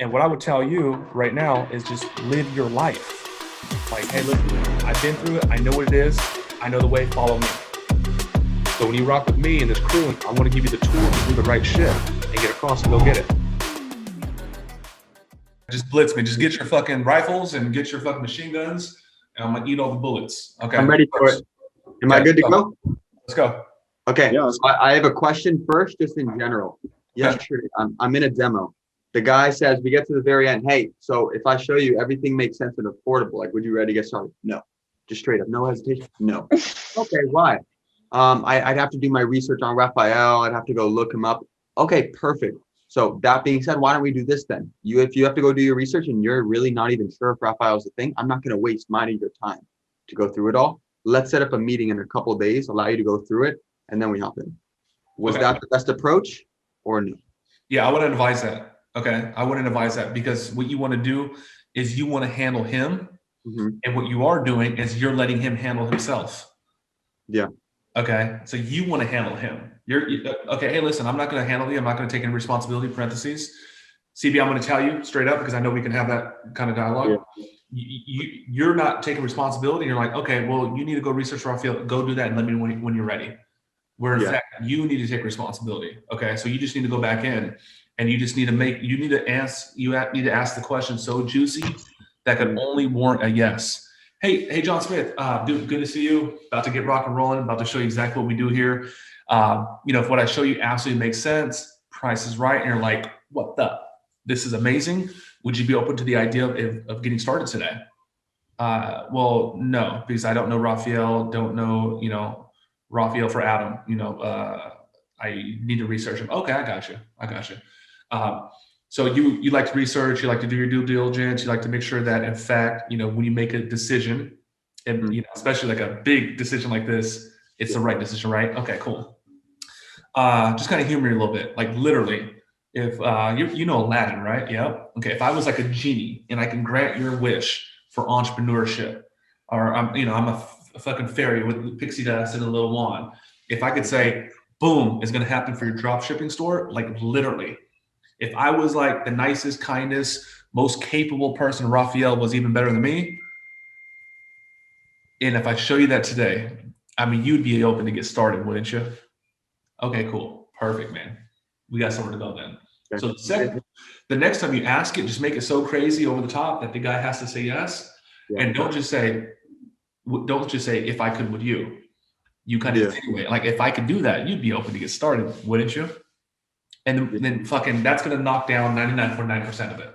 And what I would tell you right now is just live your life. Like, hey, look, I've been through it. I know what it is. I know the way. Follow me. So when you rock with me and this crew, I want to give you the tools to do the right shit and get across and go get it. Just blitz me. Just get your fucking rifles and get your fucking machine guns, and I'm gonna eat all the bullets. Okay. I'm ready for it. Am I good to go? Let's go. Okay. Yeah. So I have a question first, just in general. Yesterday, I'm in a demo. The guy says, we get to the very end. Hey, so if I show you everything makes sense and affordable, like, would you ready to get started? No. Just straight up. No hesitation. No. Okay. Why? I'd have to do my research on Raphael. I'd have to go look him up. Okay, perfect. So that being said, why don't we do this then? If you have to go do your research and you're really not even sure if Raphael's a thing, I'm not going to waste mine and your time to go through it all. Let's set up a meeting in a couple of days, allow you to go through it, and then we hop in. Was that the best approach or no? Yeah, I wouldn't advise that. Okay, I wouldn't advise that, because what you want to do is you want to handle him, and what you are doing is you're letting him handle himself. Yeah. Okay, so you want to handle him. Okay. Hey, listen, I'm not going to handle you. I'm not going to take any responsibility. Parentheses. CB, I'm going to tell you straight up, because I know we can have that kind of dialogue. Yeah. You're not taking responsibility. You're like, okay, well, you need to go research Raphael. Go do that and let me know when you're ready. Where in fact, you need to take responsibility. Okay, so you just need to go back in, and you just need to ask the question so juicy that could only warrant a yes. Hey, John Smith, dude, good to see you. About to get rock and rolling. About to show you exactly what we do here. If what I show you absolutely makes sense, price is right, and you're like, what the? This is amazing. Would you be open to the idea of getting started today? Well, no, because I don't know Raphael. Don't know, Raphael for Adam. I need to research him. Okay, I got you. So you like to research, you like to do your due diligence, you like to make sure that, in fact, when you make a decision, and especially like a big decision like this, it's the right decision, right? Okay, cool. Just kind of humor you a little bit, like literally, if you know Aladdin, right? Yeah. Okay. If I was like a genie and I can grant your wish for entrepreneurship, or I'm a fucking fairy with pixie dust and a little wand. If I could say, boom, it's going to happen for your drop shipping store, like literally. If I was like the nicest, kindest, most capable person, Raphael was even better than me. And if I show you that today, I mean, you'd be open to get started, wouldn't you? Okay, cool. Perfect, man. We got somewhere to go then. So the next time you ask it, just make it so crazy over the top that the guy has to say yes. Yeah. And don't just say, if I could, would you? You kind of insinuate, like, if I could do that, you'd be open to get started, wouldn't you? And then fucking that's going to knock down 99.9% of it.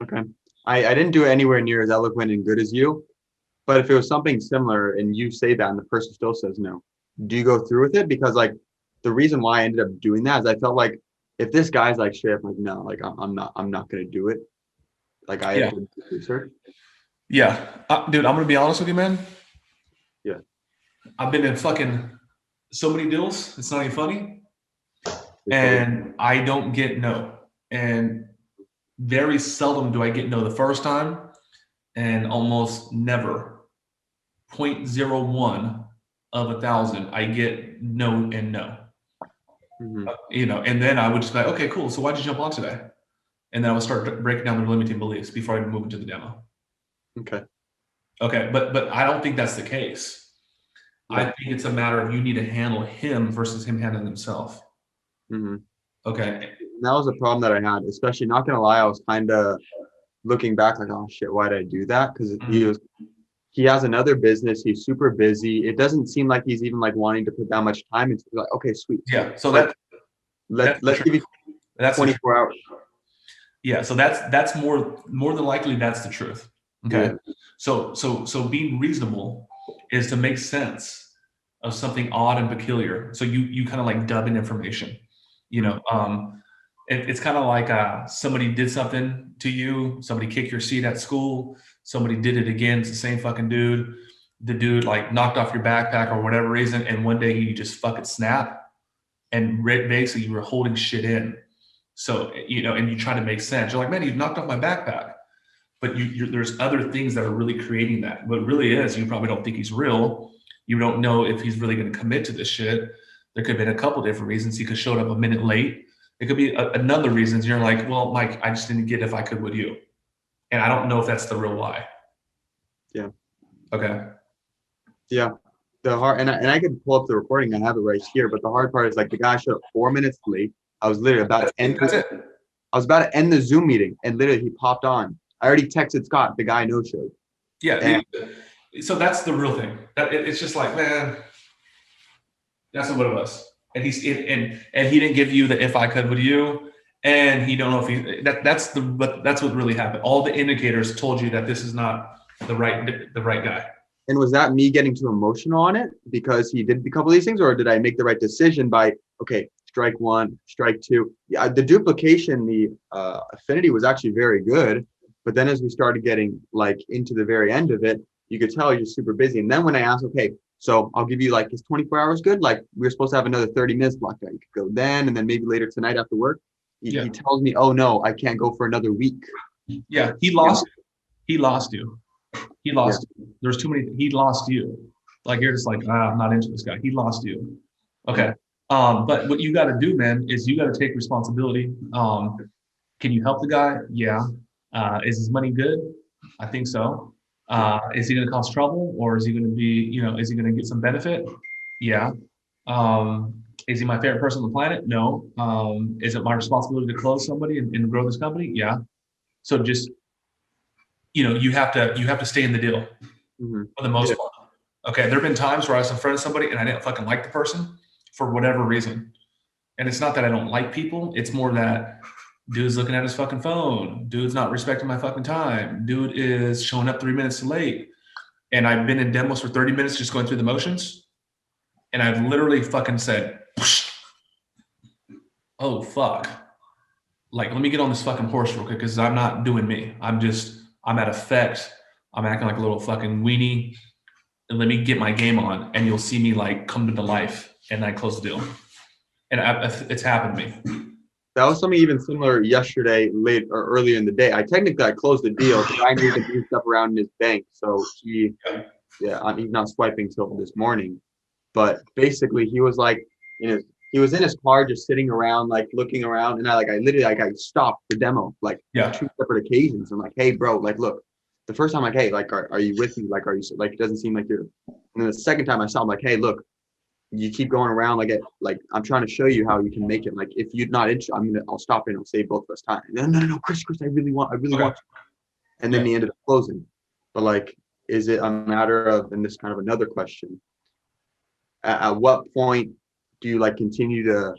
Okay. I didn't do it anywhere near as eloquent and good as you, but if it was something similar and you say that and the person still says no, do you go through with it? Because like the reason why I ended up doing that is I felt like if this guy's like shit, I'm like, no, like I'm not going to do it. Like I have to do research. Yeah. Dude, I'm going to be honest with you, man. Yeah. I've been in fucking so many deals. It's not even funny. And I don't get no. And very seldom do I get no the first time, and almost never, 0.01 of 1,000, I get no and no. And then I would just be like, okay, cool. So why'd you jump on today? And then I would start breaking down their limiting beliefs before I even move into the demo. Okay, but I don't think that's the case. Yeah. I think it's a matter of you need to handle him versus him handling himself. Okay. That was a problem that I had, especially, not gonna lie, I was kind of looking back like, oh shit, why did I do that? Because he has another business, he's super busy. It doesn't seem like he's even like wanting to put that much time into it. Like, okay, sweet. Yeah. So let's give you 24 hours. Yeah. So that's more than likely that's the truth. Okay. Yeah. So being reasonable is to make sense of something odd and peculiar. So you kind of like dub in information. It's kind of like somebody did something to you, somebody kicked your seat at school, somebody did it again, it's the same fucking dude. The dude like knocked off your backpack or whatever reason, and one day you just fucking snap, and basically you were holding shit in. So, and you try to make sense. You're like, man, you knocked off my backpack. But there's other things that are really creating that. What really is, you probably don't think he's real. You don't know if he's really going to commit to this shit. There could have been a couple different reasons. He could have showed up a minute late. It could be another reason. You're like, well, Mike, I just didn't get if I could with you. And I don't know if that's the real why. Yeah. Okay. Yeah. The hard, and I could pull up the recording. I have it right here. But the hard part is like the guy showed up 4 minutes late. I was literally about to end. That's it. I was about to end the Zoom meeting, and literally he popped on. I already texted Scott. The guy no showed. Yeah. So that's the real thing. It's just like, man, that's not what it was. And and he didn't give you the if I could with you, and he don't know if he that's what really happened. All the indicators told you that this is not the right guy. And was that me getting too emotional on it because he did a couple of these things, or did I make the right decision by, okay, strike one, strike two? Yeah, the duplication, the affinity was actually very good. But then as we started getting like into the very end of it, you could tell you're super busy. And then when I asked, okay, so I'll give you like, is 24 hours good? Like we were supposed to have another 30 minutes blocked out. You could go then, and then maybe later tonight after work. He tells me, oh no, I can't go for another week. Yeah, he lost you. He lost you. There's too many. He lost you. Like you're just like, I'm not into this guy. He lost you. Okay. But what you got to do, man, is you got to take responsibility. Can you help the guy? Yeah. Is his money good? I think so. Is he going to cause trouble, or is he going to be, is he going to get some benefit? Yeah. Is he my favorite person on the planet? No. Is it my responsibility to close somebody and grow this company? Yeah. So just, you have to stay in the deal for the most part. Okay. There have been times where I was in front of somebody and I didn't fucking like the person for whatever reason. And it's not that I don't like people. It's more that dude's looking at his fucking phone. Dude's not respecting my fucking time. Dude is showing up 3 minutes late. And I've been in demos for 30 minutes just going through the motions. And I've literally fucking said, oh, fuck. Like, let me get on this fucking horse real quick because I'm not doing me. I'm at effect. I'm acting like a little fucking weenie. And let me get my game on. And you'll see me like come to the life. And I close the deal. And it's happened to me. That was something even similar yesterday, late or earlier in the day. I closed the deal because I knew to move stuff around in his bank. So he's not swiping till this morning. But basically, he was like, he was in his car just sitting around, like looking around, and I stopped the demo like 2 separate occasions. I'm like, hey, bro, like, look, the first time, like, hey, like, are you with me? Like, are you like? It doesn't seem like you're. And then the second time I saw him, like, hey, look. You keep going around like I'm trying to show you how you can make it. Like if you're not interested, I'll stop it and I'll save both of us time. No, Chris, I really want to. And then he ended up closing. But like, is it a matter of, and this is kind of another question, at what point do you like continue to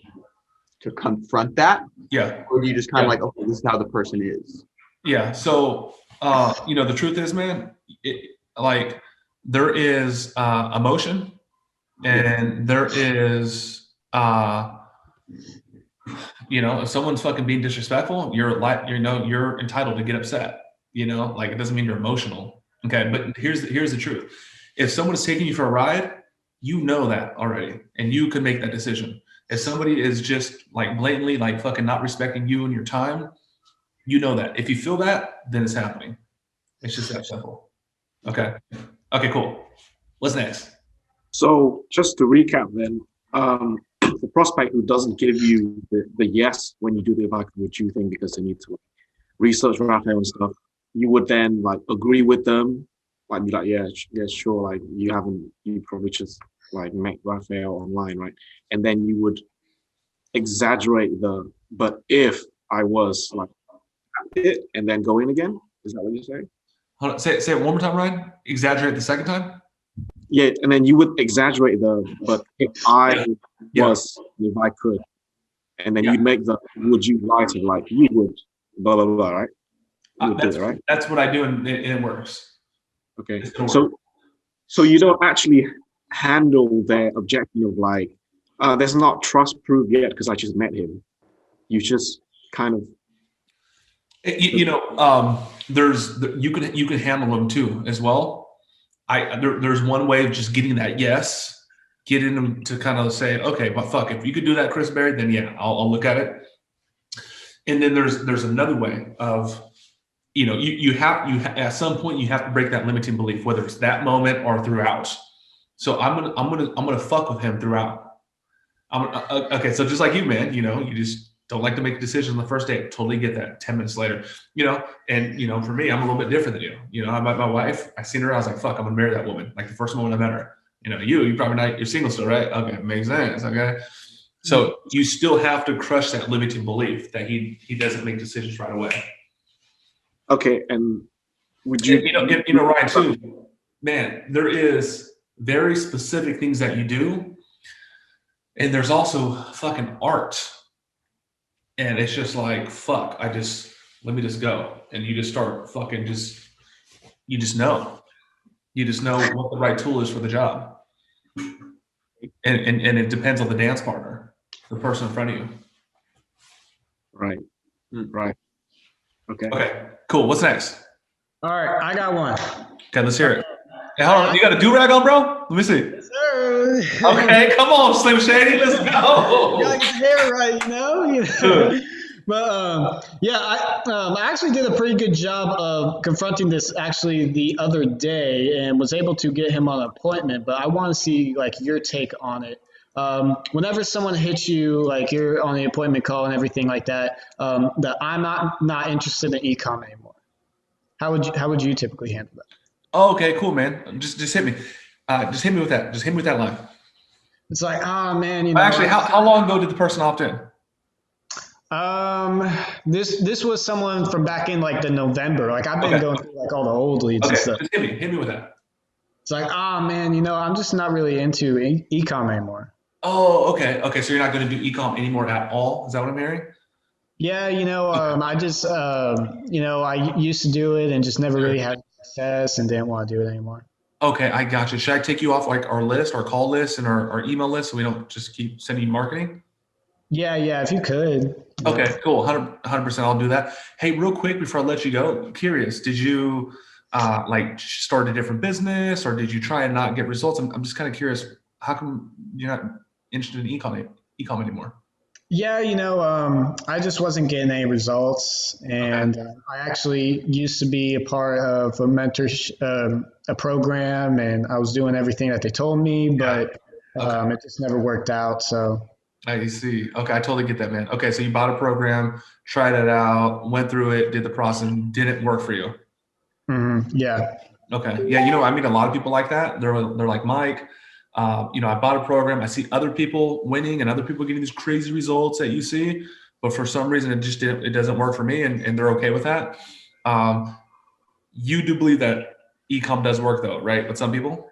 confront that? Yeah. Or do you just kind of like, okay, this is how the person is? Yeah. So the truth is, man, like there is emotion. And there is, if someone's fucking being disrespectful, you're entitled to get upset. Like it doesn't mean you're emotional. Okay, but here's the truth. If someone is taking you for a ride, you know that already, and you can make that decision. If somebody is just like blatantly like fucking not respecting you and your time, you know that. If you feel that, then it's happening. It's just that simple. Okay. Okay. Cool. What's next? So just to recap then, the prospect who doesn't give you the yes when you do the advice with you thing because they need to research Raphael and stuff, you would then like agree with them, like be like, yeah, sure, like you probably just like met Raphael online, right? And then you would exaggerate but if I was like it and then go in again, is that what you're saying? Hold on, say it one more time, Ryan. Exaggerate the second time. Yeah, and then you would exaggerate but if I if I could, and then you'd make would you lighter, like you would, blah, blah, blah, right? Right? That's what I do, and it works. Okay, so you don't actually handle their objection of like, there's not trust proved yet because I just met him. You just kind of, you can handle them too as well. There's one way of just getting that yes, getting them to kind of say, okay, but fuck, if you could do that, Chris Berry, then yeah, I'll look at it. And then there's another way of, you have at some point you have to break that limiting belief, whether it's that moment or throughout. So I'm gonna fuck with him throughout. Okay, so just like you, man, you just Don't like to make decisions on the first date. Totally get that. 10 minutes later, and for me, I'm a little bit different than you. I met my wife. I seen her. I was like, fuck, I'm gonna marry that woman. Like the first moment I met her. You probably not. You're single still, right? Okay, makes sense. Okay. So you still have to crush that limiting belief that he doesn't make decisions right away. Okay, and would you? Ryan, too, man, there is very specific things that you do, and there's also fucking art, and it's just like fuck. Let me just go, and you just start fucking you just know what the right tool is for the job, and it depends on the dance partner, the person in front of you. Right. Okay, cool. What's next? All right, I got one. Okay, let's hear it. Hey, hold on. You got a do-rag on, bro? Let me see. Yes, sir. Okay, come on, Slim Shady. Let's go. You gotta get your hair right, But yeah, I actually did a pretty good job of confronting this actually the other day and was able to get him on an appointment. But I want to see like your take on it. Whenever someone hits you, like you're on the appointment call and everything like that, that I'm not interested in e-com anymore. How would you typically handle that? Oh, okay, cool, man. Just hit me. Just hit me with that. Just hit me with that line. It's like, oh man, Actually, how long ago did the person opt in? This was someone from back in like the November. Like I've been going through like all the old leads and stuff. Just hit me with that. It's like, oh man, I'm just not really into e-com anymore. Oh, okay. So you're not going to do e-com anymore at all? Is that what I'm hearing? Yeah, I just, I used to do it and just never really had success and didn't want to do it anymore. Okay, I got you. Should I take you off like our list, our call list, and our email list so we don't just keep sending you marketing? Yeah, if you could. Okay, cool. 100%. I'll do that. Hey, real quick before I let you go, curious, did you start a different business or did you try and not get results? I'm just kind of curious. How come you're not interested in e-com anymore? Yeah, I just wasn't getting any results, and I actually used to be a part of a mentorship a program, and I was doing everything that they told me, but it just never worked out. So I see. Okay, I totally get that, man. Okay, so you bought a program, tried it out, went through it, did the process, and didn't work for you. Mm-hmm. Yeah. Okay. Yeah, I mean, a lot of people like that. They're like, Mike. I bought a program. I see other people winning and other people getting these crazy results that you see, but for some reason it doesn't work for me, and they're okay with that. You do believe that e-com does work though, right? With some people.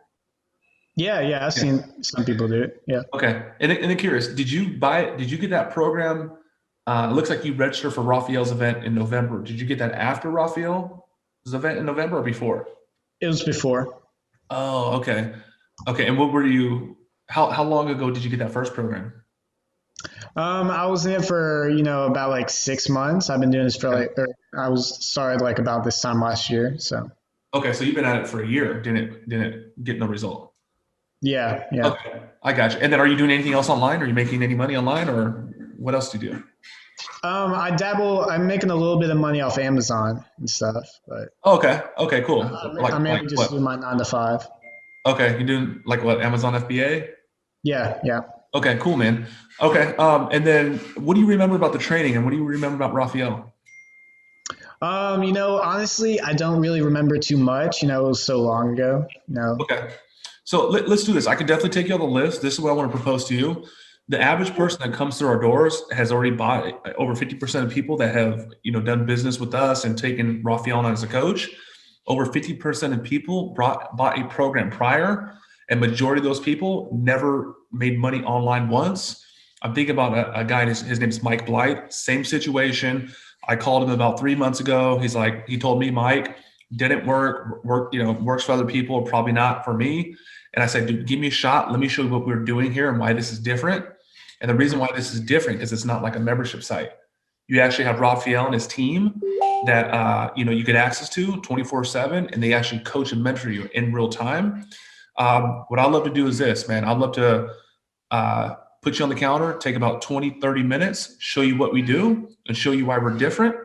Yeah. I've seen some people do it. Yeah. Okay. And then curious, did you get that program? It looks like you registered for Raphael's event in November. Did you get that after Raphael's event in November or before? It was before. Oh, okay. Okay, and what were you? How long ago did you get that first program? I was in it for about like 6 months. I've been doing this for I was started like about this time last year. So. Okay, so you've been at it for a year. Didn't get no result. Yeah. Okay, I got you. And then, are you doing anything else online? Are you making any money online, or what else do you do? I dabble. I'm making a little bit of money off Amazon and stuff, but. Okay, cool. I mainly just do my 9 to 5. Okay, you doing like what, Amazon FBA? Yeah. Okay, cool, man. Okay, and then what do you remember about the training, and what do you remember about Raphael? Honestly, I don't really remember too much. It was so long ago. Okay, so let's do this. I can definitely take you on the list. This is what I want to propose to you. The average person that comes through our doors has already bought it. Over 50% of people that have done business with us and taken Raphael on as a coach. Over 50% of people bought a program prior, and majority of those people never made money online once. I'm thinking about a guy, his name is Mike Blight, same situation. I called him about 3 months ago. He told me, Mike, didn't work, works for other people, probably not for me. And I said, dude, give me a shot. Let me show you what we're doing here and why this is different. And the reason why this is different is it's not like a membership site. You actually have Raphael and his team that you get access to 24/7, and they actually coach and mentor you in real time. What I'd love to do is this, man. I'd love to put you on the counter, take about 20, 30 minutes, show you what we do and show you why we're different.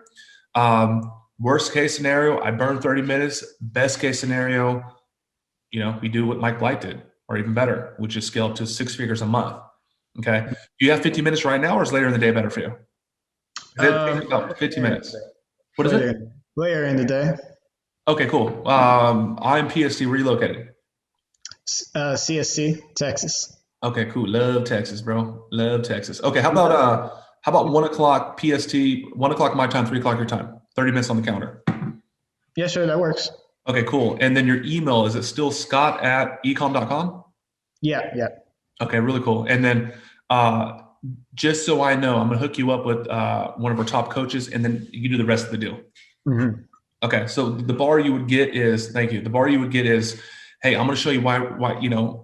Worst case scenario, I burn 30 minutes. Best case scenario, we do what Mike Blight did, or even better, which is scale up to 6 figures a month. Okay. Do you have 50 minutes right now, or is later in the day better for you? It takes about 15 minutes. What is it? Later in the day. Okay, cool. I'm PST. Where are you located? CSC, Texas. Okay, cool. Love Texas, bro. Love Texas. Okay, how about 1 o'clock PST, 1 o'clock my time, 3 o'clock your time? 30 minutes on the counter. Yeah, sure, that works. Okay, cool. And then your email, is it still scott@ecom.com? Yeah. Okay, really cool. And then just so I know, I'm gonna hook you up with one of our top coaches, and then you do the rest of the deal. Mm-hmm. Okay, so the bar you would get is, thank you. The bar you would get is, hey, I'm gonna show you why,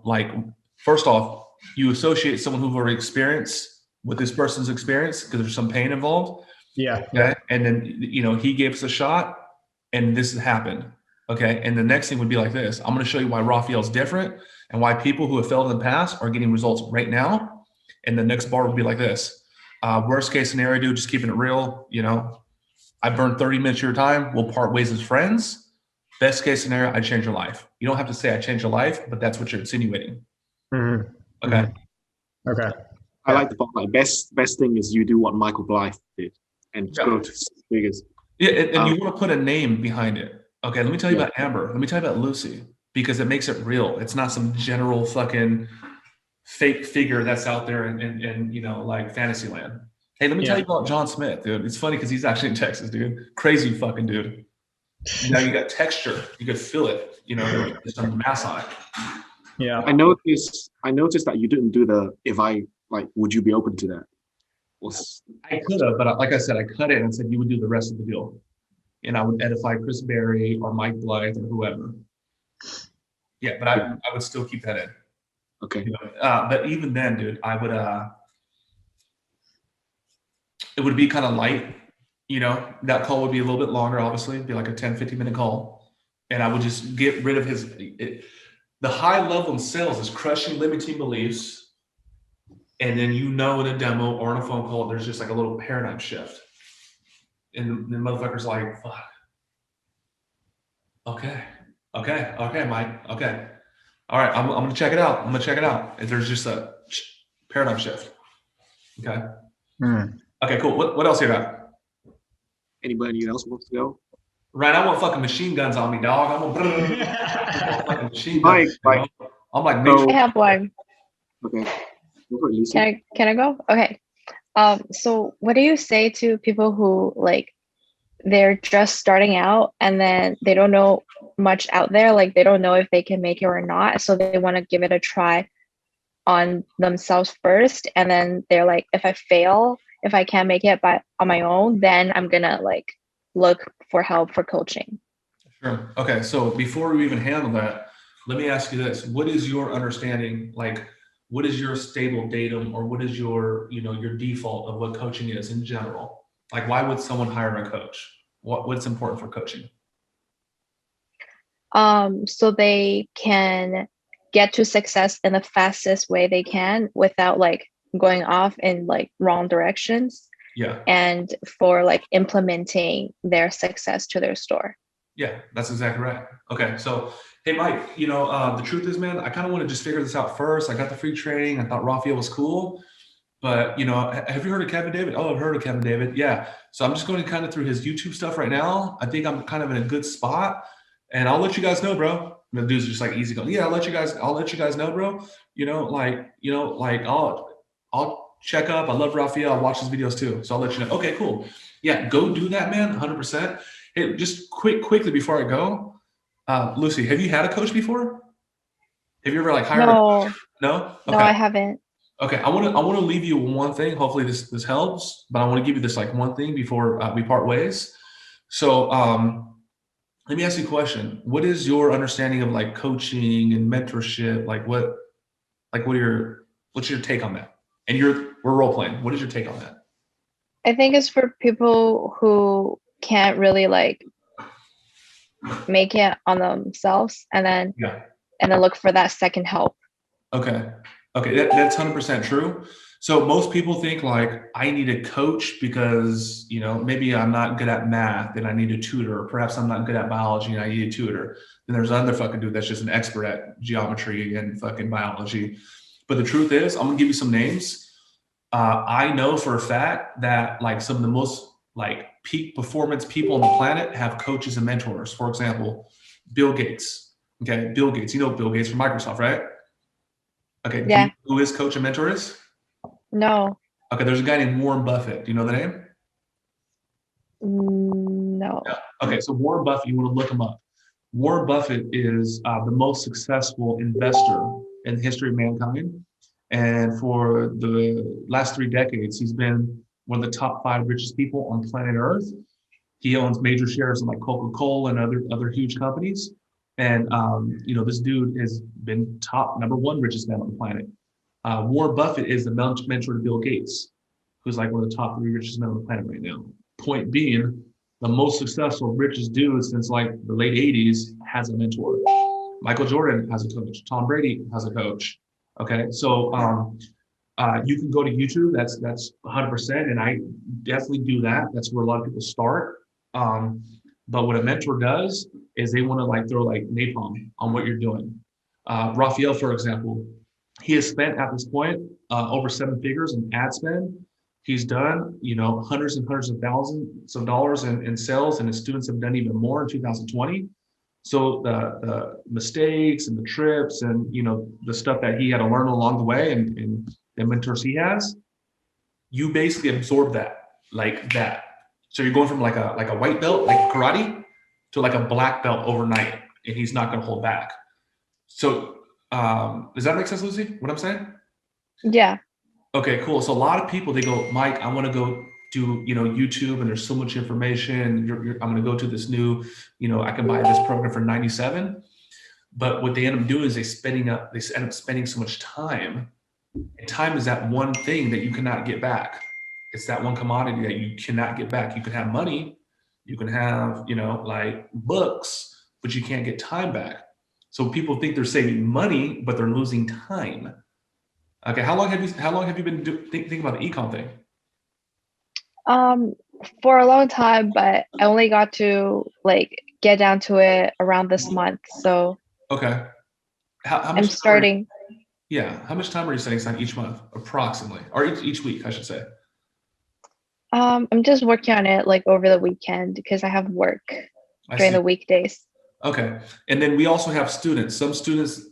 like, first off, you associate someone who've already experienced with this person's experience because there's some pain involved. Yeah. Okay. And then, he gave us a shot and this has happened. Okay. And the next thing would be like this. I'm going to show you why Raphael's different and why people who have failed in the past are getting results right now. And the next bar would be like this. Worst case scenario, dude, just keeping it real. I burned 30 minutes of your time. We'll part ways as friends. Best case scenario, I change your life. You don't have to say I changed your life, but that's what you're insinuating. Mm-hmm. Okay. Okay. I like the part, like, best thing is you do what Michael Blythe did and go to six figures. Yeah, and you want to put a name behind it. Okay, let me tell you about Amber. Let me tell you about Lucy, because it makes it real. It's not some general fucking fake figure that's out there in like fantasy land. Hey, let me tell you about John Smith, dude. It's funny because he's actually in Texas, dude. Crazy fucking dude. Now you got texture. You could feel it. There's some mass on it. Yeah. I noticed that you didn't do the would you be open to that? I could have, but like I said, I cut it and said you would do the rest of the deal. And I would edify Chris Berry or Mike Blythe or whoever. Yeah, but I would still keep that in. Okay. But even then, dude, I would it would be kind of light. That call would be a little bit longer, obviously. It'd be like a 10-15 minute call. And I would just get rid of the high level in sales is crushing limiting beliefs. And then in a demo or in a phone call, there's just like a little paradigm shift. And the motherfucker's like, fuck. Okay, Mike. Okay. All right, I'm going to check it out. And there's just a paradigm shift. Okay. Okay, cool. What else you got? Anybody else wants to go? Right, I want fucking machine guns on me, dog. I want fucking machine guns. I'm like, I have one. Okay. Can I go? Okay. So what do you say to people who they're just starting out and then they don't know much out there, like they don't know if they can make it or not, so they want to give it a try on themselves first, and then they're like, if I fail, if I can't make it on my own, then I'm gonna look for help for coaching. Sure. Okay, so before we even handle that, let me ask you this. What is your understanding, what is your stable datum, or what is your default of what coaching is in general? Why would someone hire a coach? What's important for coaching? So they can get to success in the fastest way they can without going off in wrong directions. Yeah. And for implementing their success to their store. Yeah, that's exactly right. Okay, so hey, Mike, the truth is, man, I kind of want to just figure this out first. I got the free training. I thought Raphael was cool, but have you heard of Kevin David? Oh, I've heard of Kevin David. Yeah. So I'm just going kind of through his YouTube stuff right now. I think I'm kind of in a good spot, and I'll let you guys know, bro. The dude's just easy going. Yeah, I'll let you guys know, bro. I'll check up. I love Raphael. I watch his videos too. So I'll let you know. Okay, cool. Yeah, go do that, man. 100%. Hey, just quickly before I go, Lucy, have you had a coach before? Have you ever hired? No. No? Okay. No, I haven't. Okay, I want to leave you one thing. Hopefully this helps, but I want to give you this one thing before we part ways. So let me ask you a question. What is your understanding of coaching and mentorship? What's your take on that? And we're role playing. What is your take on that? I think it's for people who can't really make it on themselves, and then look for that second help. Okay, that's 100% true. So most people think I need a coach because maybe I'm not good at math and I need a tutor, or perhaps I'm not good at biology and I need a tutor. Then there's another fucking dude that's just an expert at geometry and fucking biology. But the truth is, I'm gonna give you some names. I know for a fact that like some of the most like peak performance people on the planet have coaches and mentors. For example, Bill Gates. Okay, Bill Gates. You know Bill Gates from Microsoft, right? Okay, do you Yeah. know who his coach and mentor is? No. Okay, there's a guy named Warren Buffett. Do you know the name? No. Yeah. Okay, so Warren Buffett, you want to look him up. Warren Buffett is the most successful investor in the history of mankind. And for the last 3 decades, he's been one of the top 5 richest people on planet Earth. He owns major shares in like Coca-Cola and other huge companies. And this dude has been top #1 richest man on the planet. Warren Buffett is the mentor to Bill Gates, who's like one of the top 3 richest men on the planet right now. Point being, the most successful, richest dude since like the late 80s has a mentor. Michael Jordan has a coach. Tom Brady has a coach. Okay, so you can go to YouTube. That's 100%, and I definitely do that. That's where a lot of people start. But what a mentor does is they want to like throw like napalm on what you're doing. Raphael, for example, he has spent at this point over 7 figures in ad spend. He's done, hundreds and hundreds of thousands of dollars in sales, and his students have done even more in 2020. So the mistakes and the trips and the stuff that he had to learn along the way and the mentors he has, you basically absorb that like that. So you're going from like a white belt, like karate, to like a black belt overnight, and he's not going to hold back. So does that make sense, Lucy? What I'm saying? Yeah. Okay, cool. So a lot of people, they go, Mike, I want to go do YouTube, and there's so much information. I'm going to go to this new, I can buy this program for 97. But what they end up doing is they end up spending so much time, and time is that one thing that you cannot get back. It's that one commodity that you cannot get back. You can have money, you can have like books, but you can't get time back. So people think they're saving money, but they're losing time. Okay, how long have you been thinking about the econ thing? For a long time, but I only got to like get down to it around this month. So okay, how much I'm starting. How much time are you setting aside each month, approximately, or each week, I should say? I'm just working on it like over the weekend because I have work during the weekdays. Okay, and then we also have students. Some students.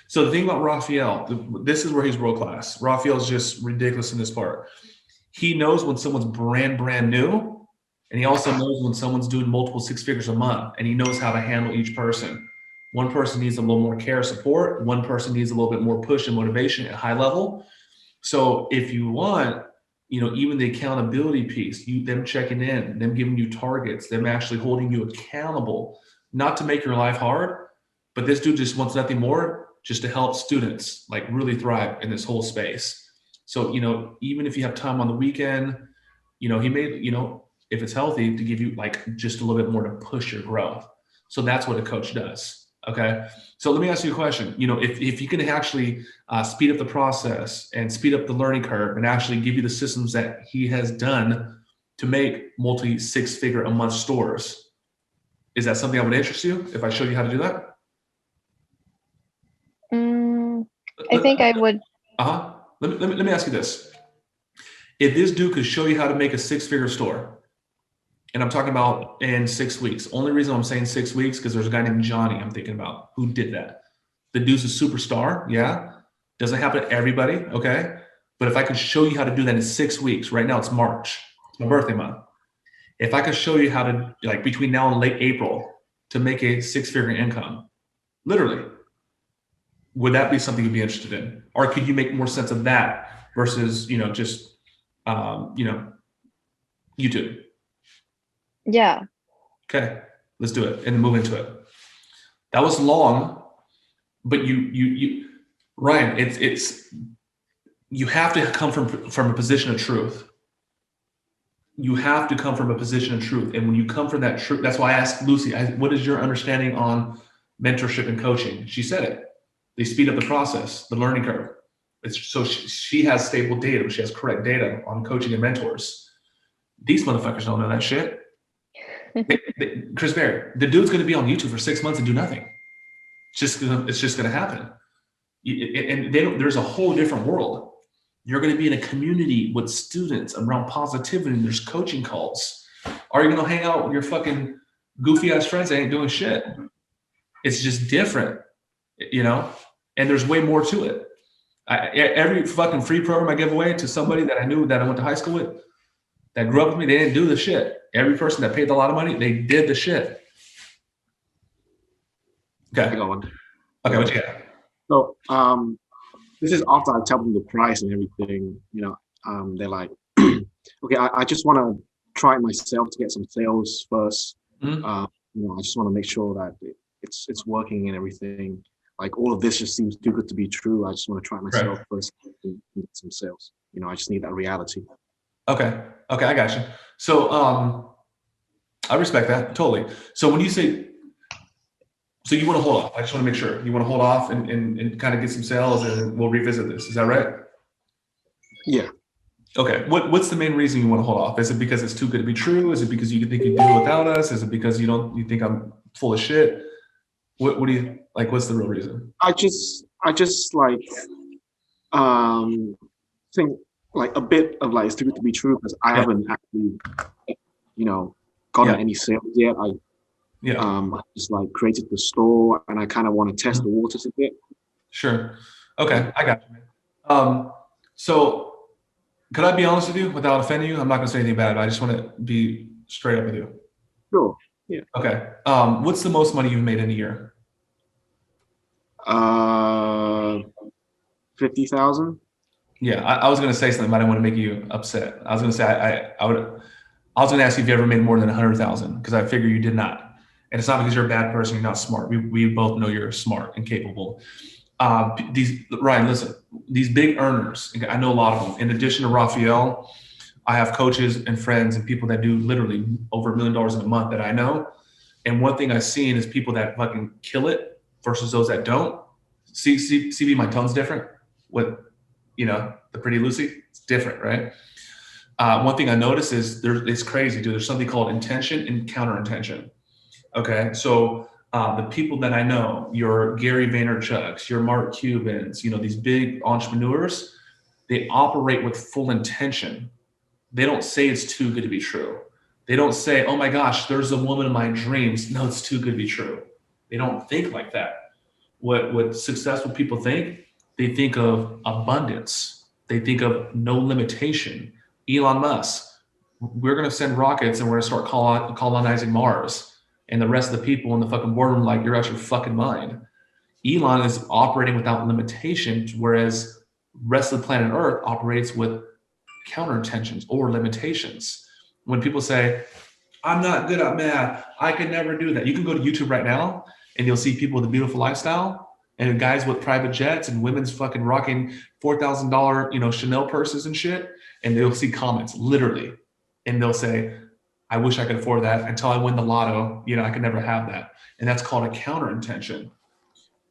So the thing about Raphael, this is where he's world class. Raphael's just ridiculous in this part. He knows when someone's brand new, and he also knows when someone's doing multiple 6 figures a month, and he knows how to handle each person. One person needs a little more care, support. One person needs a little bit more push and motivation at high level. So if you want, even the accountability piece, them checking in, them giving you targets, them actually holding you accountable, not to make your life hard, but this dude just wants nothing more, just to help students like really thrive in this whole space. So, even if you have time on the weekend, he may, if it's healthy, to give you like just a little bit more to push your growth. So that's what a coach does. Okay. So let me ask you a question. If you can actually speed up the process and speed up the learning curve and actually give you the systems that he has done to make multi 6-figure a month stores, is that something that would interest you if I showed you how to do that? I think I would. Let me ask you this. If this dude could show you how to make a 6-figure store, and I'm talking about in 6 weeks, only reason I'm saying 6 weeks, because there's a guy named Johnny I'm thinking about who did that. The dude's a superstar, yeah. Doesn't happen to everybody, okay? But if I could show you how to do that in 6 weeks, right now it's March, it's my birthday month. If I could show you how to, like between now and late April, to make a 6-figure income, literally, would that be something you'd be interested in? Or could you make more sense of that versus, just, YouTube? Yeah. Okay, let's do it and move into it. That was long, but you, Ryan, it's you have to come from a position of truth. You have to come from a position of truth. And when you come from that truth, that's why I asked Lucy, what is your understanding on mentorship and coaching? She said it. They speed up the process, the learning curve. So she has stable data. She has correct data on coaching and mentors. These motherfuckers don't know that shit. Chris Berry, the dude's going to be on YouTube for 6 months and do nothing. It's just going to happen. And there's a whole different world. You're going to be in a community with students around positivity, and there's coaching calls. Are you going to hang out with your fucking goofy ass friends that ain't doing shit? It's just different, you know? And there's way more to it. Every fucking free program I give away to somebody that I knew that I went to high school with, that grew up with me, they didn't do the shit. Every person that paid a lot of money, they did the shit. Okay. Go on. Okay, what you got? So this is after I tell them the price and everything, you know, they're like, okay, I just want to try it myself to get some sales first. Mhm. You know, I just want to make sure that it's working and everything. Like all of this just seems too good to be true. I just want to try it myself first and get some sales. You know, I just need that reality. Okay, I got you. So I respect that totally. So when you say, so you want to hold off, I just want to make sure you want to hold off and kind of get some sales, and we'll revisit this. Is that right? Yeah. Okay. What's the main reason you want to hold off? Is it because it's too good to be true? Is it because you think you can do it without us? Is it because you think I'm full of shit? What do you like? What's the real reason? I just like think like a bit of like it's too good to be true because I haven't actually, you know, gotten any sales yet. I just like created the store and I kind of want to test the waters a bit. Sure. Okay, I got you, man. So could I be honest with you without offending you? I'm not gonna say anything bad, but I just want to be straight up with you. Sure. Yeah. Okay. What's the most money you've made in a year? 50,000. Yeah, I was gonna say something, but I didn't want to make you upset. I was gonna say I was gonna ask you if you ever made more than 100,000 because I figure you did not. And it's not because you're a bad person, you're not smart. We both know you're smart and capable. Ryan, listen, these big earners, I know a lot of them. In addition to Raphael, I have coaches and friends and people that do literally over $1 million in a month that I know. And one thing I've seen is people that fucking kill it versus those that don't. See, my tone's different with, you know, the pretty Lucy. It's different, right? One thing I notice is it's crazy, dude. There's something called intention and counter intention. Okay, so the people that I know, your Gary Vaynerchuk's, your Mark Cuban's, you know, these big entrepreneurs, they operate with full intention. They don't say it's too good to be true. They don't say, oh my gosh, there's a woman of my dreams. No, it's too good to be true. They don't think like that. What successful people think, they think of abundance. They think of no limitation. Elon Musk, we're going to send rockets and we're going to start colonizing Mars. And the rest of the people in the fucking boardroom, like, you're out your fucking mind. Elon is operating without limitations, whereas the rest of the planet Earth operates with counter intentions or limitations. When people say, I'm not good at math, I could never do that. You can go to YouTube right now and you'll see people with a beautiful lifestyle and guys with private jets and women's fucking rocking $4,000, you know, Chanel purses and shit. And they'll see comments literally. And they'll say, I wish I could afford that. Until I win the lotto, you know, I could never have that. And that's called a counter intention.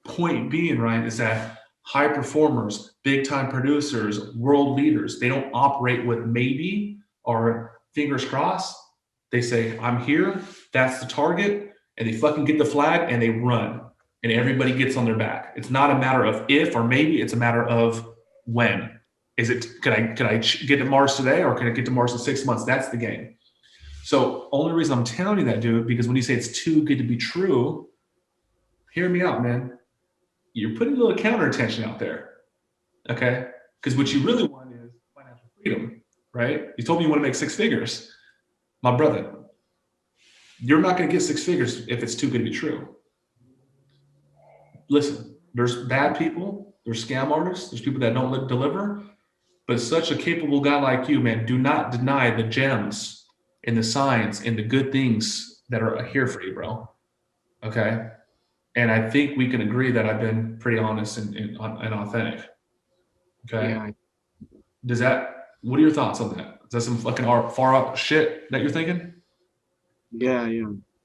Point being, Ryan, is that high performers, big time producers, world leaders, they don't operate with maybe or fingers crossed. They say, I'm here, that's the target, and they fucking get the flag and they run. And everybody gets on their back. It's not a matter of if or maybe, it's a matter of when. Is it, could I get to Mars today or can I get to Mars in 6 months? That's the game. So only reason I'm telling you that, dude, because when you say it's too good to be true, hear me out, man. You're putting a little counter intention out there, okay? Because what you really want is financial freedom, right? You told me you want to make 6 figures. My brother, you're not going to get 6 figures if it's too good to be true. Listen, there's bad people, there's scam artists, there's people that don't deliver, but such a capable guy like you, man, do not deny the gems and the signs and the good things that are here for you, bro. Okay. And I think we can agree that I've been pretty honest and authentic. Okay. Yeah. What are your thoughts on that? Is that some fucking far up shit that you're thinking? Yeah. I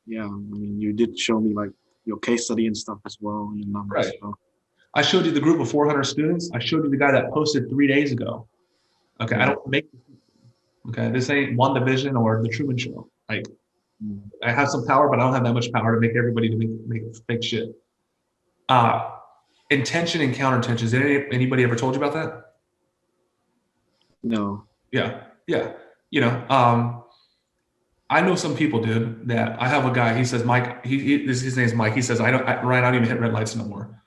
mean, you did show me like your case study and stuff as well. And the numbers. Right. So. I showed you the group of 400 students. I showed you the guy that posted 3 days ago. Okay. I don't make, okay. This ain't WandaVision or the Truman Show. Like, I have some power, but I don't have that much power to make everybody to make fake shit. Intention and counter intentions. Anybody ever told you about that? No. Yeah. You know, I know some people, dude, that I have a guy, he says, Mike, his name's Mike. He says, Ryan, I don't even hit red lights no more.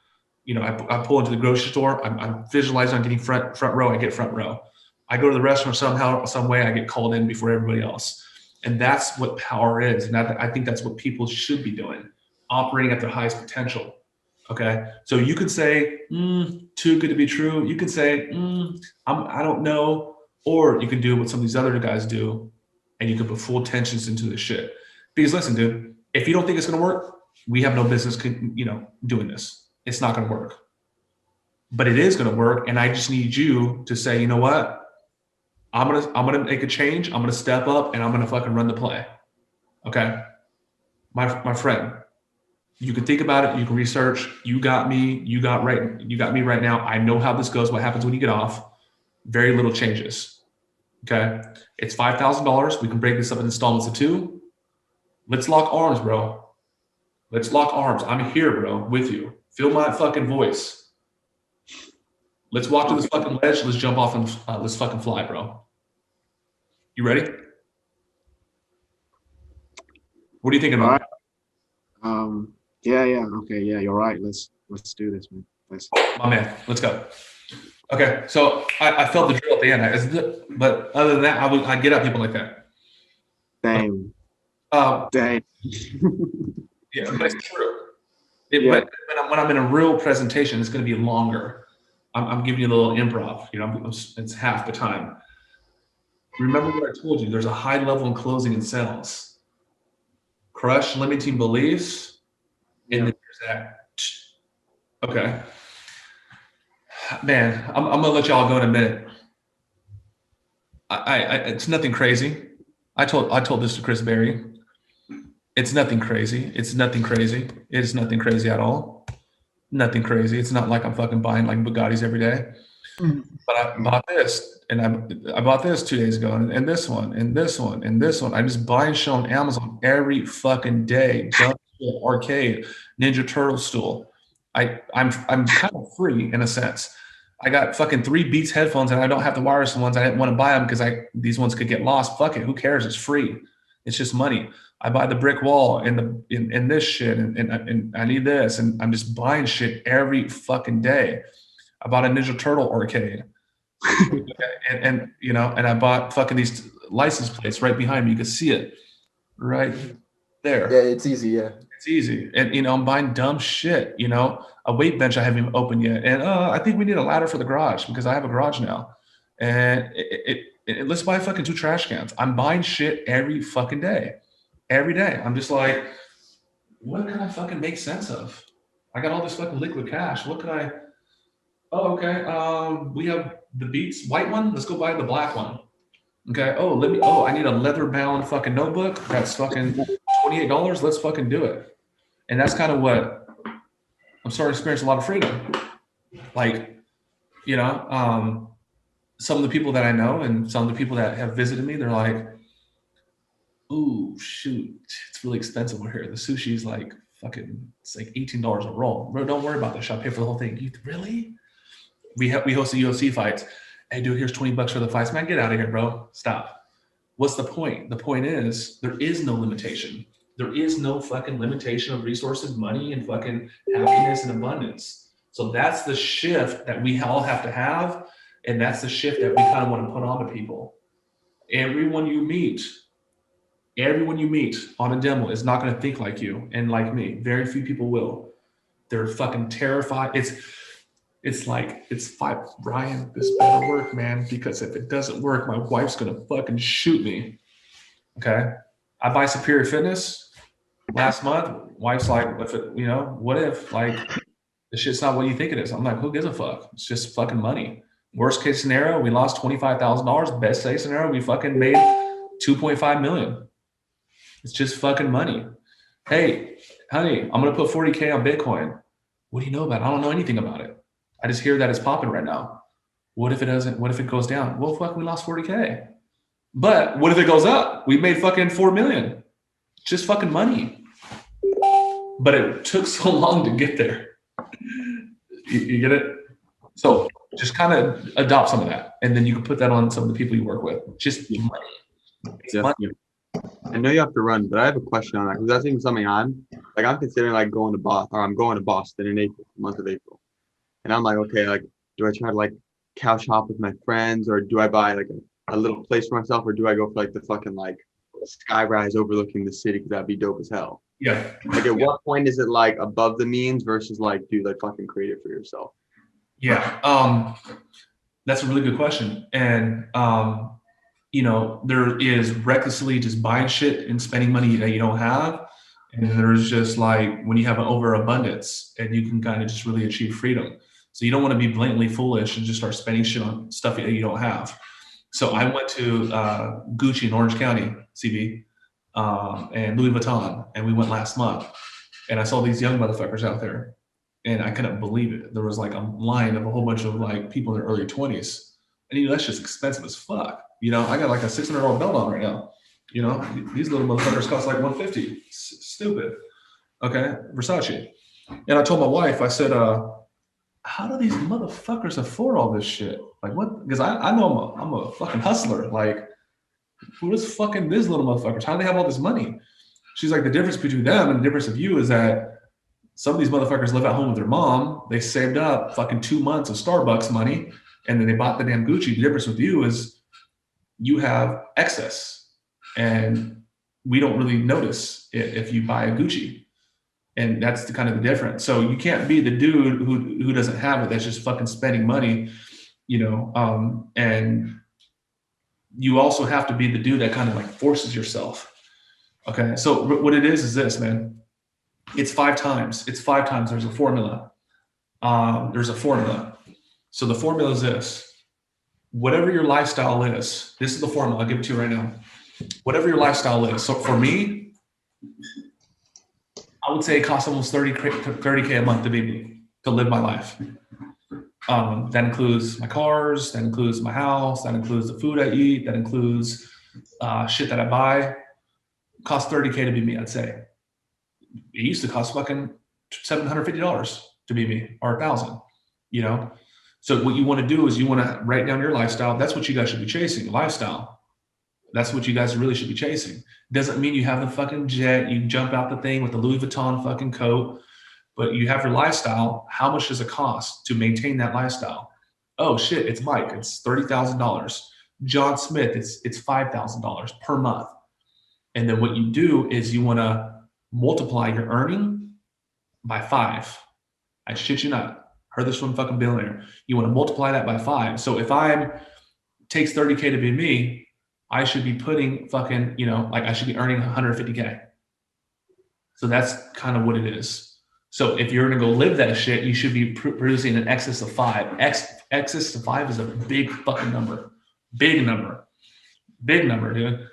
You know, I pull into the grocery store, I'm visualizing on getting front row, I get front row. I go to the restaurant somehow, some way, I get called in before everybody else. And that's what power is. And I think that's what people should be doing, operating at their highest potential. Okay. So you could say, too good to be true. You could say, I don't know. Or you can do what some of these other guys do, and you can put full tensions into this shit. Because listen, dude, if you don't think it's going to work, we have no business, doing this. It's not going to work. But it is going to work. And I just need you to say, you know what? I'm gonna make a change. I'm gonna step up and I'm gonna fucking run the play. Okay. My friend, you can think about it, you can research. You got me right now. I know how this goes, what happens when you get off. Very little changes. Okay. It's $5,000. We can break this up in installments of 2. Let's lock arms, bro. Let's lock arms. I'm here, bro, with you. Feel my fucking voice. Let's walk to this fucking ledge. Let's jump off and let's fucking fly, bro. You ready? What are you thinking about? Yeah. Okay. Yeah, you're right. Let's do this, man. My man, let's go. Okay, so I felt the drill at the end, but other than that, I get at people like that. Damn. Damn. Yeah, but it's true. But when I'm in a real presentation, it's going to be longer. I'm giving you a little improv. It's half the time. Remember what I told you. There's a high level in closing and sales. Crush limiting beliefs, and then there's that. Okay, man. I'm gonna let y'all go in a minute. It's nothing crazy. I told this to Chris Berry. It's nothing crazy. It's nothing crazy. It's nothing crazy at all. Nothing crazy. It's not like I'm fucking buying like Bugattis every day. But I bought this, and I bought this 2 days ago, and this one, and this one, and this one. I just buy and show on Amazon every fucking day. Arcade, Ninja Turtle stool. I'm kind of free in a sense. I got fucking 3 Beats headphones, and I don't have the wireless ones. I didn't want to buy them because these ones could get lost. Fuck it, who cares? It's free. It's just money. I buy the brick wall and this shit, and I need this, and I'm just buying shit every fucking day. I bought a Ninja Turtle arcade, and I bought fucking these license plates right behind me. You can see it right there. Yeah, it's easy. Yeah, it's easy. And I'm buying dumb shit. A weight bench I haven't even opened yet, and I think we need a ladder for the garage because I have a garage now. And let's buy fucking 2 trash cans. I'm buying shit every fucking day. Every day. I'm just like, what can I fucking make sense of? I got all this fucking liquid cash. What can I? Oh, okay. We have the Beats white one. Let's go buy the black one. Okay. I need a leather bound fucking notebook. That's fucking $28. Let's fucking do it. And that's kind of what I'm starting to experience a lot of freedom. Like, some of the people that I know and some of the people that have visited me, they're like, ooh, shoot, it's really expensive over here. The sushi's like it's like $18 a roll. Bro, don't worry about this. I'll pay for the whole thing. You really? We host the UFC fights. Hey, dude, here's $20 for the fights. Man, get out of here, bro. Stop. What's the point? The point is there is no limitation. There is no fucking limitation of resources, money, and fucking happiness and abundance. So that's the shift that we all have to have. And that's the shift that we kind of want to put on to people. Everyone you meet on a demo is not going to think like you and like me. Very few people will. They're fucking terrified. It's like, Ryan, this better work, man, because if it doesn't work, my wife's going to fucking shoot me. Okay. I buy Superior Fitness last month. Wife's like, what if like this shit's not what you think it is? I'm like, who gives a fuck? It's just fucking money. Worst case scenario, we lost $25,000. Best case scenario, we fucking made $2.5 million. It's just fucking money. Hey, honey, I'm going to put 40K on Bitcoin. What do you know about it? I don't know anything about it. I just hear that it's popping right now. What if it doesn't? What if it goes down? Well, fuck, we lost 40K. But what if it goes up? We made fucking 4 million. Just fucking money. But it took so long to get there. You get it? So Just kind of adopt some of that, and then you can put that on some of the people you work with. Just money. It's money. I know you have to run, but I have a question on that because that's even something I'm considering like going to Boston, or I'm going to Boston in April, month of April, and I'm like, okay, like, do I try to like couch hop with my friends, or do I buy like a little place for myself, or do I go for like the fucking like skyrise overlooking the city because that'd be dope as hell? Yeah. Like, at what point is it like above the means versus like, dude, like fucking create it for yourself? Yeah. That's a really good question, and you know, there is recklessly just buying shit and spending money that you don't have. And then there's just like when you have an overabundance and you can kind of just really achieve freedom. So you don't want to be blatantly foolish and just start spending shit on stuff that you don't have. So I went to Gucci in Orange County, CB, and Louis Vuitton, and we went last month. And I saw these young motherfuckers out there, and I couldn't believe it. There was like a line of a whole bunch of like people in their early 20s. And you know, that's just expensive as fuck. You know, I got like a $600 belt on right now. You know, these little motherfuckers cost like $150. Stupid. Okay, Versace. And I told my wife, I said, how do these motherfuckers afford all this shit? Like what? Because I know I'm a fucking hustler. Like, who is fucking these little motherfuckers? How do they have all this money? She's like, the difference between them and the difference of you is that some of these motherfuckers live at home with their mom. They saved up fucking 2 months of Starbucks money, and then they bought the damn Gucci. The difference with you is you have excess, and we don't really notice it if you buy a Gucci. And that's the kind of the difference. So you can't be the dude who doesn't have it, that's just fucking spending money, you know, and you also have to be the dude that kind of like forces yourself. Okay, so what it is this, man. It's 5 times. It's 5 times. There's a formula. So the formula is this. Whatever your lifestyle is, this is the formula. I'll give it to you right now. Whatever your lifestyle is. So for me, I would say it costs almost 30K a month to be me, to live my life. That includes my cars, that includes my house, that includes the food I eat, that includes shit that I buy. It costs 30K to be me, I'd say. It used to cost fucking $750 to be me, or $1,000, you know? So what you want to do is you want to write down your lifestyle. That's what you guys should be chasing, lifestyle. That's what you guys really should be chasing. Doesn't mean you have the fucking jet, you jump out the thing with the Louis Vuitton fucking coat, but you have your lifestyle. How much does it cost to maintain that lifestyle? Oh shit, it's Mike, it's $30,000. John Smith, it's $5,000 per month. And then what you do is you want to multiply your earning by 5. I shit you not. Heard this from fucking billionaire. You want to multiply that by 5. So if takes 30K to be me, I should be putting fucking, you know, like I should be earning 150K. So that's kind of what it is. So if you're going to go live that shit, you should be producing an excess of 5. Excess to 5 is a big fucking number. Big number, dude.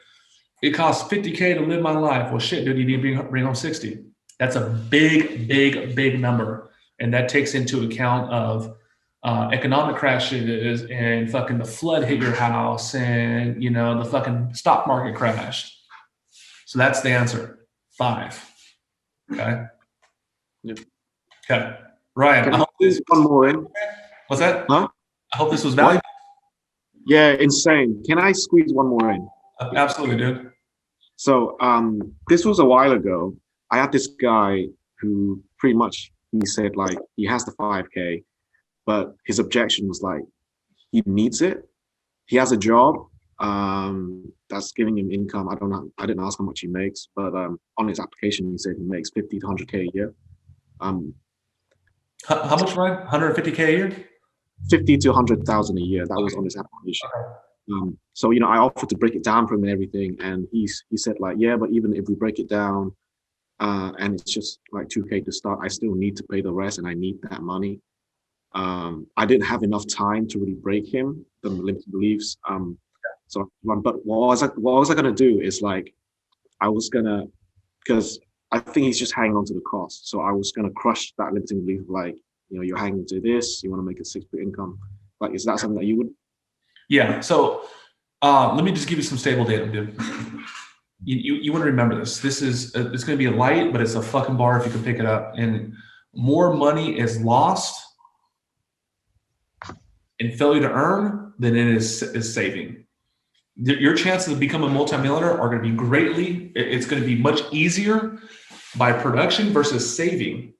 It costs 50K to live my life. Well, shit, dude, you need to bring home 60. That's a big number. And that takes into account of economic crashes and fucking the flood hit your house and, you know, the fucking stock market crashed. So that's the answer. 5. Okay. Yep. Okay. Ryan, I hope this one more in. What's that? Huh? I hope this was valuable. Yeah, insane. Can I squeeze one more in? Absolutely, dude. So this was a while ago. I had this guy who pretty much, he said like he has the 5K, but his objection was like he needs it. He has a job that's giving him income. I don't know. I didn't ask how much he makes, but on his application he said he makes 50 to 100K a year. How much, Ryan? 150K a year? 50 to 100,000 a year. That was on his application. So, you know, I offered to break it down for him and everything. And he said like, yeah, but even if we break it down and it's just like 2K to start, I still need to pay the rest and I need that money. I didn't have enough time to really break him, the limiting beliefs. But what was I going to do is like, because I think he's just hanging on to the cost. So I was going to crush that limiting belief, like, you know, you're hanging to this, you want to make a 6-figure income. Like, is that something that you would? Yeah. So let me just give you some stable data, dude. You want to remember this. This is, it's going to be a light, but it's a fucking bar if you can pick it up. And more money is lost and failure to earn than it is saving. Your chances of becoming a multimillionaire are going to be it's going to be much easier by production versus saving.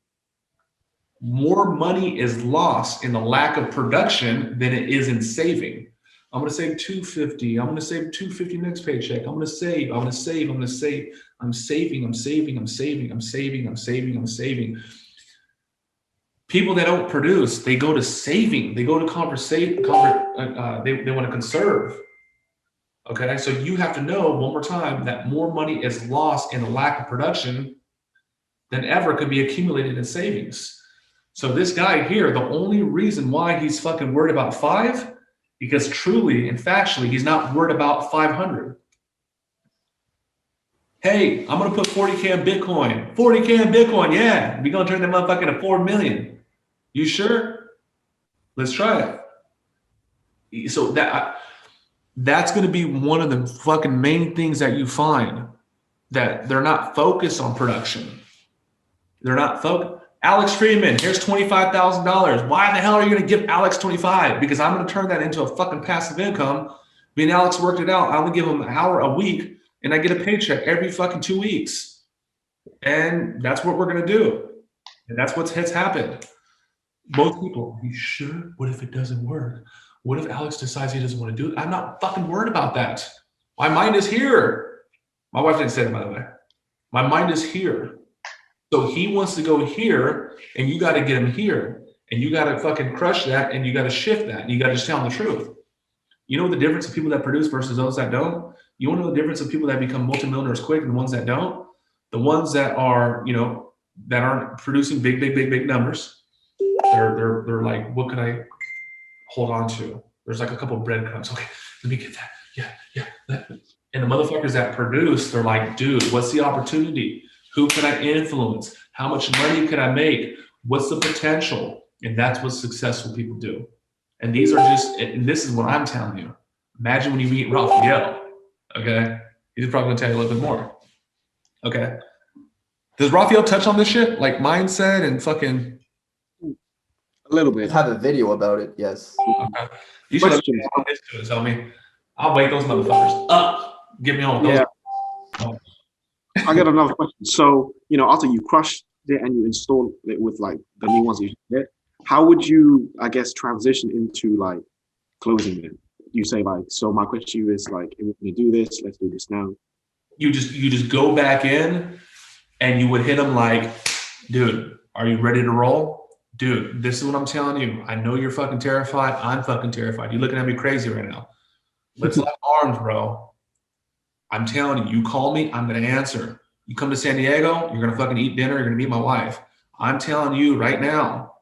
More money is lost in the lack of production than it is in saving. I'm going to save $250. I'm going to save $250 next paycheck. I'm going to save. I'm saving. People that don't produce, they go to saving. They go to conversation. They want to conserve. Okay, so you have to know one more time that more money is lost in the lack of production than ever could be accumulated in savings. So this guy here, the only reason why he's fucking worried about 5, because truly and factually, he's not worried about 500. Hey, I'm gonna put 40K in Bitcoin. 40K in Bitcoin, yeah. We're gonna turn that motherfucker into 4 million. You sure? Let's try it. So that's gonna be one of the fucking main things that you find, that they're not focused on production. They're not focused. Alex Friedman, here's $25,000. Why the hell are you going to give Alex 25? Because I'm going to turn that into a fucking passive income. Me and Alex worked it out. I only give him an hour a week and I get a paycheck every fucking 2 weeks. And that's what we're going to do. And that's what has happened. Both people, you sure? What if it doesn't work? What if Alex decides he doesn't want to do it? I'm not fucking worried about that. My mind is here. My wife didn't say that, by the way. My mind is here. So he wants to go here, and you got to get him here, and you got to fucking crush that, and you got to shift that, and you got to just tell him the truth. You know the difference of people that produce versus those that don't? You want to know the difference of people that become multimillionaires quick and the ones that don't? The ones that are, that aren't producing big numbers. They're like, what can I hold on to? There's like a couple of breadcrumbs. Okay, let me get that. Yeah. And the motherfuckers that produce, they're like, dude, what's the opportunity? Who can I influence? How much money can I make? What's the potential? And that's what successful people do. And these are and this is what I'm telling you. Imagine when you meet Raphael, okay? He's probably gonna tell you a little bit more, okay? Does Raphael touch on this shit? Like mindset and fucking? A little bit. I have a video about it, yes. Okay. You should tell me. I'll wake those motherfuckers up. Get me on those. Yeah. I got another question. So, after you crushed it and you installed it with like the new ones you did, how would you, I guess, transition into like closing it? You say like, so my question to you is like, if we're gonna do this, let's do this now. You just go back in and you would hit them like, dude, are you ready to roll? Dude, this is what I'm telling you. I know you're fucking terrified. I'm fucking terrified. You're looking at me crazy right now. Let's lock arms, bro. I'm telling you, you call me, I'm going to answer. You come to San Diego, you're going to fucking eat dinner, you're going to meet my wife. I'm telling you right now,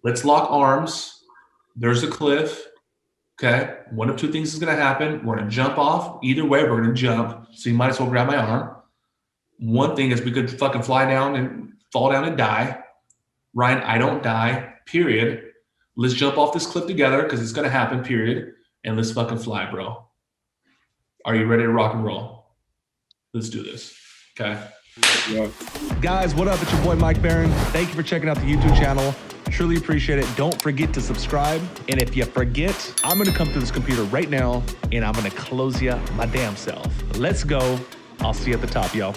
let's lock arms. There's a cliff. Okay. One of two things is going to happen. We're going to jump off. Either way, we're going to jump. So you might as well grab my arm. One thing is we could fucking fly down and fall down and die. Ryan, I don't die, period. Let's jump off this cliff together because it's going to happen, period. And let's fucking fly, bro. Are you ready to rock and roll? Let's do this, okay? Yeah. Guys, what up? It's your boy, Mike Barron. Thank you for checking out the YouTube channel. Truly appreciate it. Don't forget to subscribe. And if you forget, I'm gonna come to this computer right now and I'm gonna close you my damn self. Let's go. I'll see you at the top, y'all.